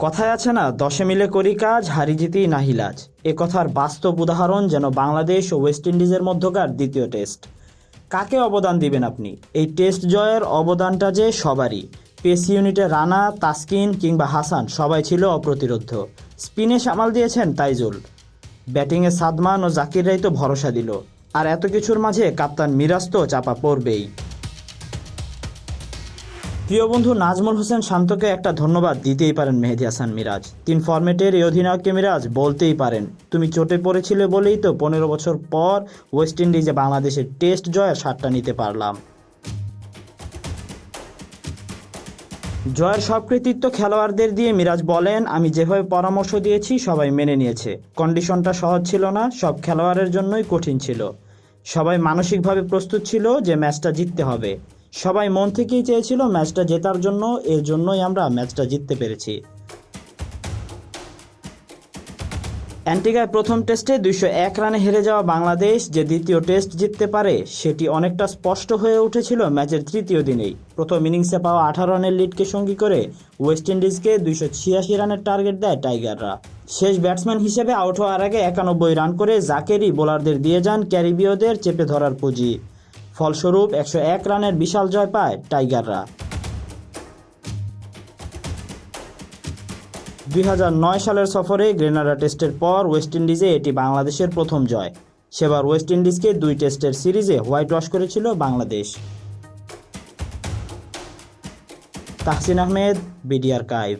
কথায় আছে না, দশে মিলে করি কাজ, হারি জিতেই নাহিলাজ। এ কথার বাস্তব উদাহরণ যেন বাংলাদেশ ও ওয়েস্ট ইন্ডিজের মধ্যকার দ্বিতীয় টেস্ট। কাকে অবদান দিবেন আপনি? এই টেস্ট জয়ের অবদানটা যে সবারই। পেস ইউনিটে রানা, তাসকিন কিংবা হাসান সবাই ছিল অপ্রতিরোধ্য। স্পিনে সামাল দিয়েছেন তাইজুল, ব্যাটিংয়ে সাদমান ও জাকিররাই তো ভরসা দিল। আর এত কিছুর মাঝে কাপ্তান মিরাজ তো চাপা পড়বেই। প্রিয় বন্ধু নাজমুল হোসেন শান্তকে একটা ধন্যবাদ দিতেই পারেন মেহেদী হাসান মিরাজ। 3 ফরম্যাটের এই অধিনায়ককে মিরাজ বলতেই পারেন, তুমি চোটে পড়েছিলে বলেই তো 15 বছর পর ওয়েস্ট ইন্ডিজে বাংলাদেশের টেস্ট জয়ের স্বাদটা নিতে পারলাম। জয়ের সব কৃতিত্ব খেলোয়াড়দের দিয়ে মিরাজ বলেন, আমি যেভাবে পরামর্শ দিয়েছি সবাই মেনে নিয়েছে। কন্ডিশনটা সহজ ছিল না, সব খেলোয়াড়ের জন্যই কঠিন ছিল। সবাই মানসিকভাবে প্রস্তুত ছিল যে ম্যাচটা জিততে হবে। সবাই মন থেকেই চেয়েছিল ম্যাচটা জেতার জন্য, এর জন্যই আমরা ম্যাচটা জিততে পেরেছি। অ্যান্টিগায় প্রথম টেস্টে 201 রানে হেরে যাওয়া বাংলাদেশ যে দ্বিতীয় টেস্ট জিততে পারে সেটি অনেকটা স্পষ্ট হয়ে উঠেছিল ম্যাচের তৃতীয় দিনেই। প্রথম ইনিংসে পাওয়া 18 রানের লিডকে সঙ্গী করে ওয়েস্ট ইন্ডিজকে 286 রানের টার্গেট দেয় টাইগাররা। শেষ ব্যাটসম্যান হিসেবে আউট হওয়ার আগে 91 রান করে জাকেরি বোলারদের দিয়ে যান ক্যারিবীয়দের চেপে ধরার পুঁজি। ফলস্বরূপ 101 রানের বিশাল জয় পায় টাইগাররা। 2009 সালের সফরে গ্রেনাডা টেস্টের পর ওয়েস্ট ইন্ডিজে এটি বাংলাদেশের প্রথম জয়। সেবার ওয়েস্ট ইন্ডিজকে 2 টেস্টের সিরিজে হোয়াইট ওয়াশ করেছিল বাংলাদেশ। Tahsin Ahmed, BD archive.